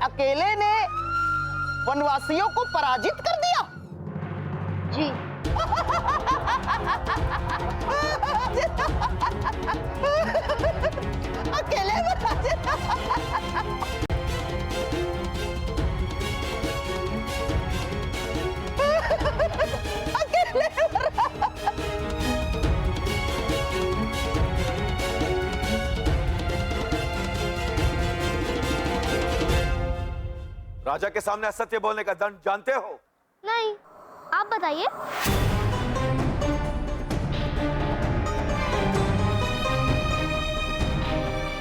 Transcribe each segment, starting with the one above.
अकेले ने वनवासियों को पराजित कर दिया? जी। अकेले पराजित। अकेले राजा के सामने असत्य बोलने का दंड जानते हो? नहीं, आप बताइए।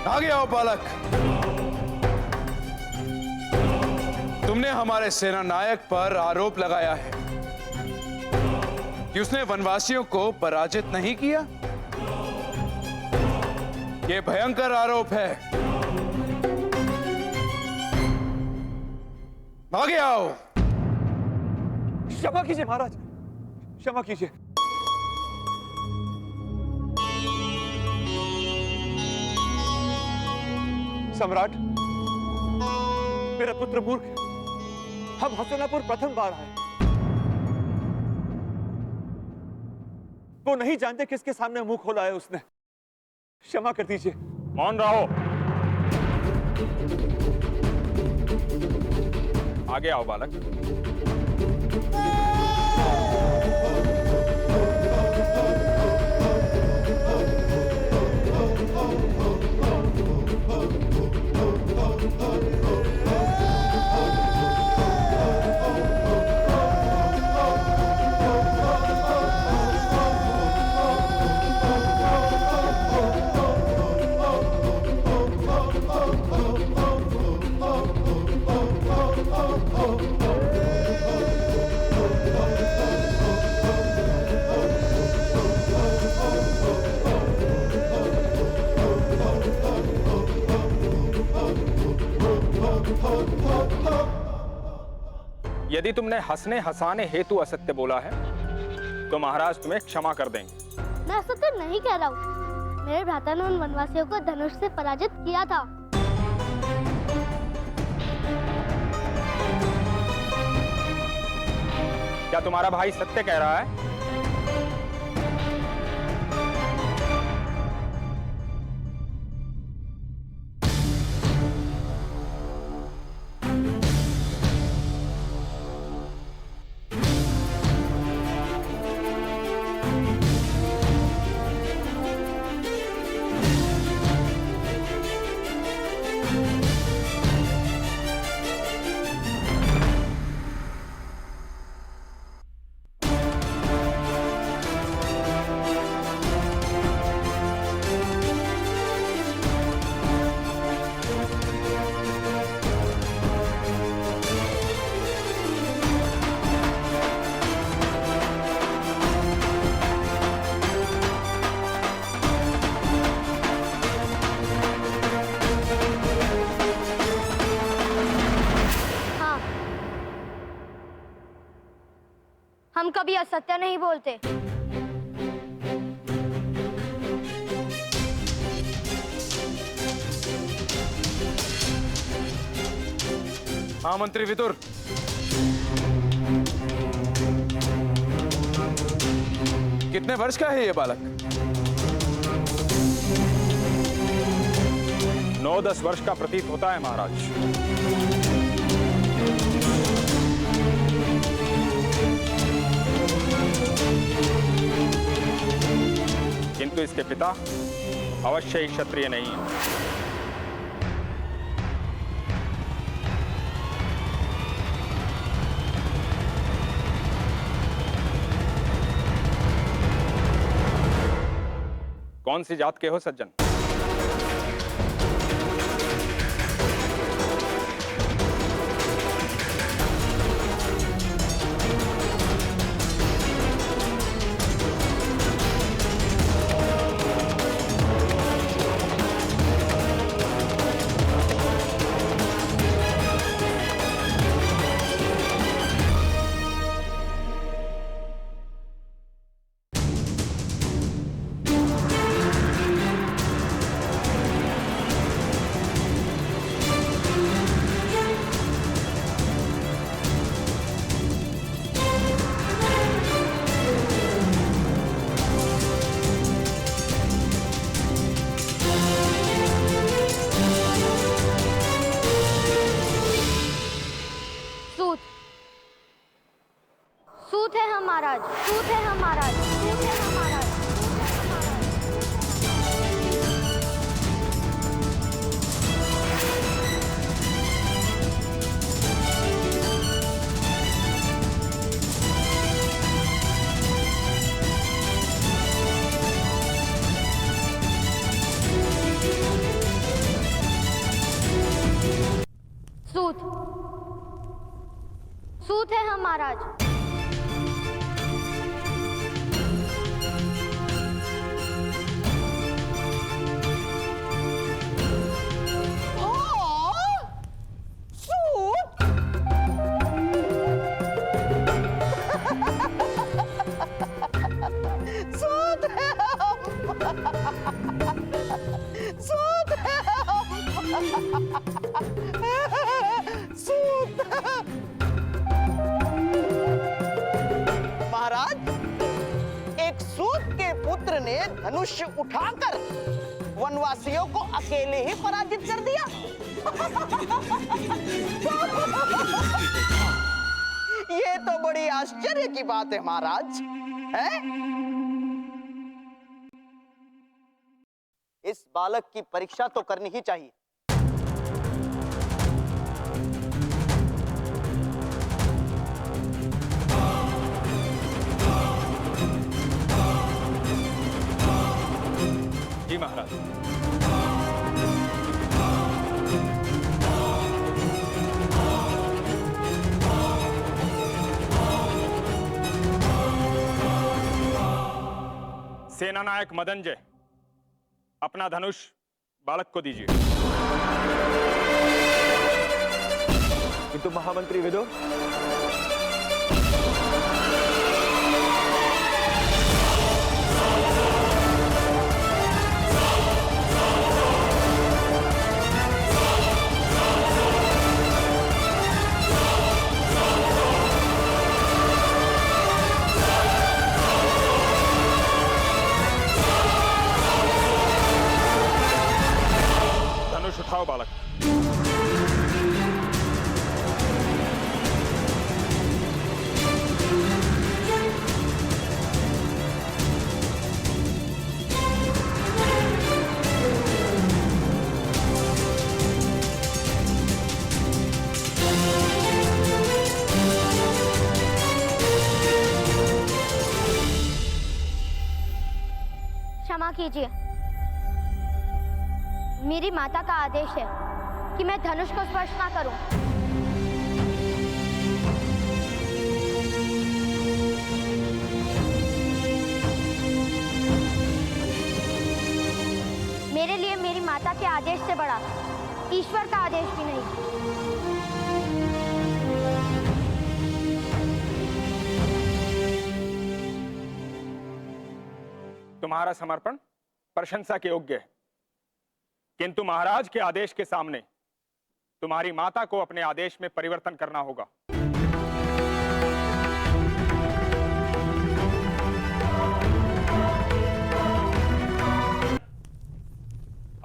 आगे आओ बालक। तुमने हमारे सेना नायक पर आरोप लगाया है कि उसने वनवासियों को पराजित नहीं किया। यह भयंकर आरोप है। आगे आओ। क्षमा कीजिए महाराज, क्षमा कीजिए। सम्राट, मेरा पुत्र मूर्ख है। हम हसनापुर प्रथम बार आए। वो नहीं जानते किसके सामने मुंह खोला है उसने। क्षमा कर दीजिए। मौन रहो। आगे आओ बालक। यदि तुमने हंसने हंसाने हेतु असत्य बोला है तो महाराज तुम्हें क्षमा कर देंगे। मैं असत्य नहीं कह रहा हूँ। मेरे भ्राता ने उन वनवासियों को धनुष से पराजित किया था। क्या तुम्हारा भाई सत्य कह रहा है? हम कभी असत्य नहीं बोलते। हाँ मंत्री विदुर, कितने वर्ष का है ये बालक? 9-10 वर्ष का प्रतीत होता है महाराज। किंतु इसके पिता अवश्य ही क्षत्रिय नहीं है। कौन सी जात के हो सज्जन? महाराज, सूत है हम महाराज, सूत है हम महाराज। सूत, सूत है हम महाराज। महाराज, एक सूत के पुत्र ने धनुष उठाकर वनवासियों को अकेले ही पराजित कर दिया। ये तो बड़ी आश्चर्य की बात है महाराज, है? इस बालक की परीक्षा तो करनी ही चाहिए। जी महाराज। सेनानायक मदनजय, अपना धनुष बालक को दीजिए। किंतु महामंत्री विदुर, धनुष उठाओ बालक। क्षमा कीजिए, मेरी माता का आदेश है कि मैं धनुष को स्पर्श ना करूं। मेरे लिए मेरी माता के आदेश से बड़ा ईश्वर का आदेश भी नहीं। तुम्हारा समर्पण प्रशंसा के योग्य है, किंतु महाराज के आदेश के सामने तुम्हारी माता को अपने आदेश में परिवर्तन करना होगा।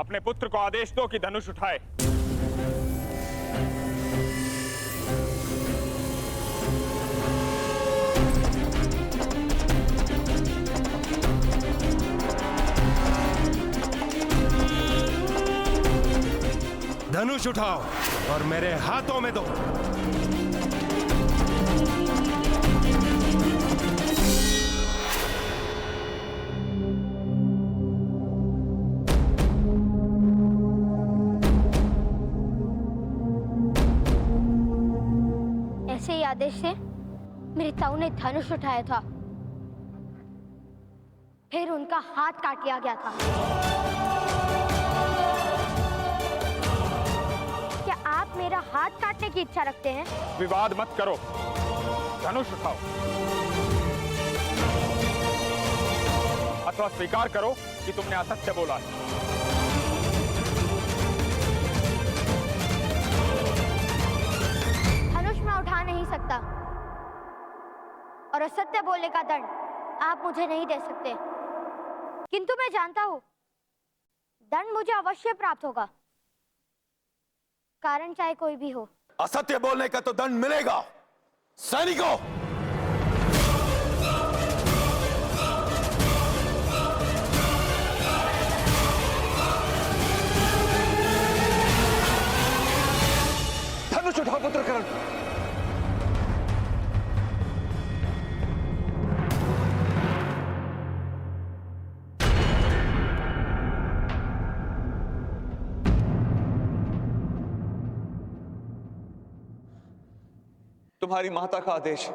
अपने पुत्र को आदेश दो कि धनुष उठाए। धनुष उठाओ और मेरे हाथों में दो। ऐसे ही आदेश से मेरी ताऊ ने धनुष उठाया था, फिर उनका हाथ काट लिया गया था। क्या आप मेरा हाथ काटने की इच्छा रखते हैं? विवाद मत करो, धनुष उठाओ अथवा स्वीकार करो कि तुमने असत्य बोला है। धनुष मैं उठा नहीं सकता और असत्य बोलने का दंड आप मुझे नहीं दे सकते, किंतु मैं जानता हूं दंड मुझे अवश्य प्राप्त होगा, कारण चाहे कोई भी हो। असत्य बोलने का तो दंड मिलेगा। सैनिकों, पुत्र कर्ण। तुम्हारी माता का आदेश।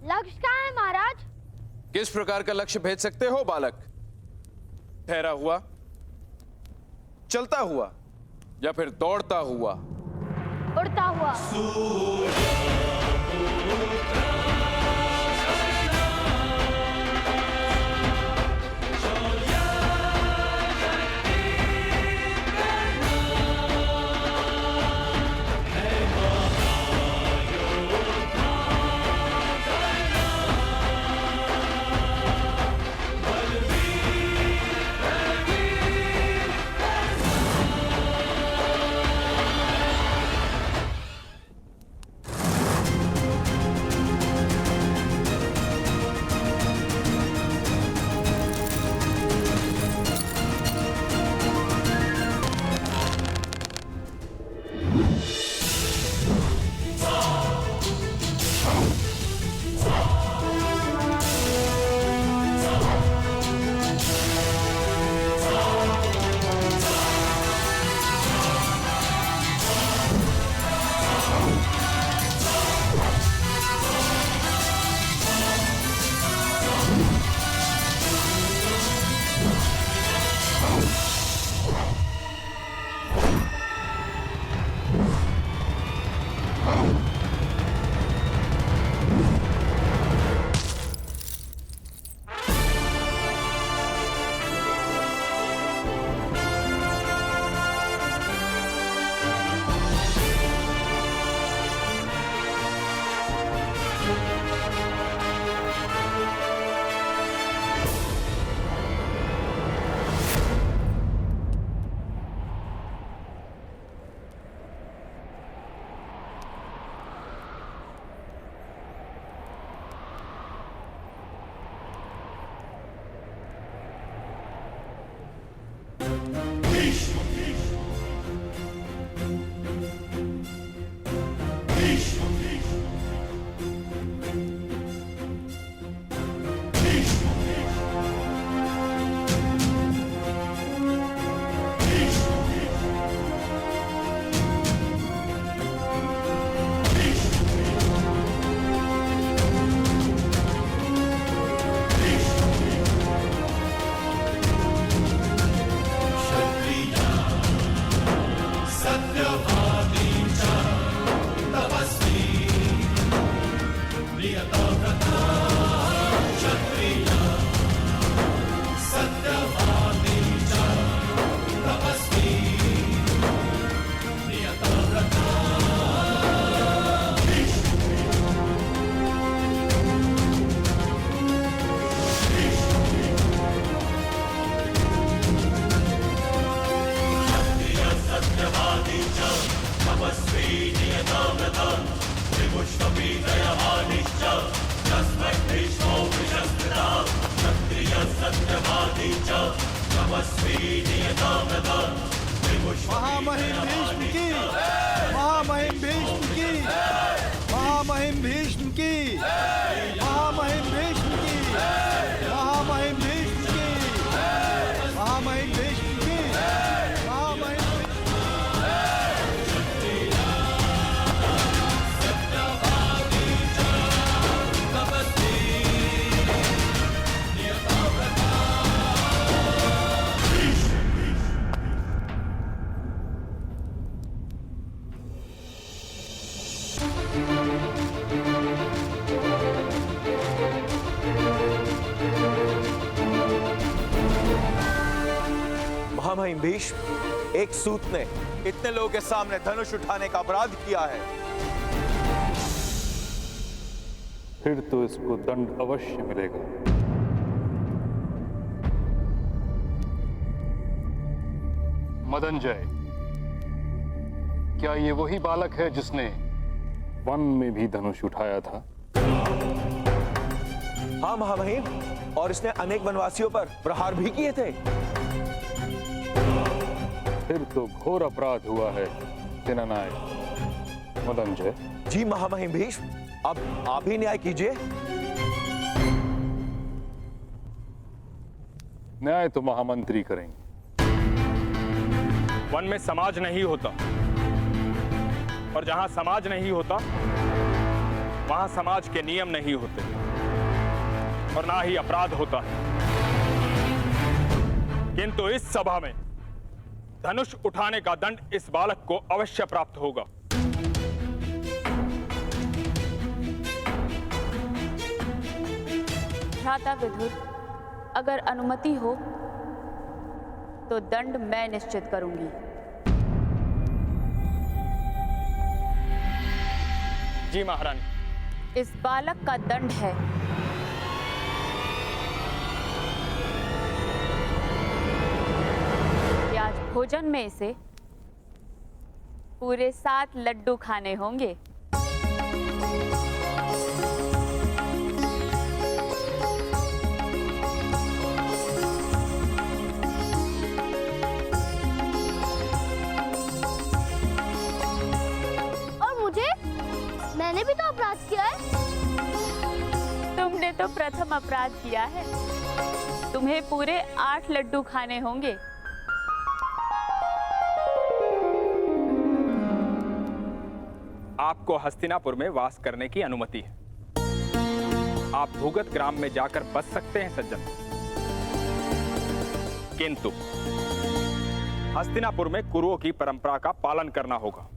लक्ष्य कहाँ है महाराज? किस प्रकार का लक्ष्य भेज सकते हो बालक? ठहरा हुआ, चलता हुआ या फिर दौड़ता हुआ? उड़ता हुआ। महामहिम भीष्म की, महामहिम भीष्म की, महामहिम भीष्म की, महामहिम भीष्म की, महामहिम भीष्म की, महामहिम भीष्म की, महामहिम महामहिम भीष्म, एक सूत ने इतने लोगों के सामने धनुष उठाने का अपराध किया है। फिर तो इसको दंड अवश्य मिलेगा। मदनजय, क्या ये वही बालक है जिसने वन में भी धनुष उठाया था? हाँ महामहिम, और इसने अनेक वनवासियों पर प्रहार भी किए थे। फिर तो घोर अपराध हुआ है सेनानायक मदनजय। जी महामहिम भीष्म, अब आप ही न्याय कीजिए। न्याय तो महामंत्री करेंगे। वन में समाज नहीं होता, और जहां समाज नहीं होता वहां समाज के नियम नहीं होते, और ना ही अपराध होता है। किंतु इस सभा में धनुष उठाने का दंड इस बालक को अवश्य प्राप्त होगा। भ्राता विदुर, अगर अनुमति हो तो दंड मैं निश्चित करूंगी। जी महारानी। इस बालक का दंड है कि आज भोजन में इसे पूरे 7 लड्डू खाने होंगे। मैंने भी तो अपराध किया है। तुमने तो प्रथम अपराध किया है। तुम्हें पूरे 8 लड्डू खाने होंगे। आपको हस्तिनापुर में वास करने की अनुमति है। आप भूगत ग्राम में जाकर बस सकते हैं सज्जन, किंतु हस्तिनापुर में कुरुओं की परंपरा का पालन करना होगा।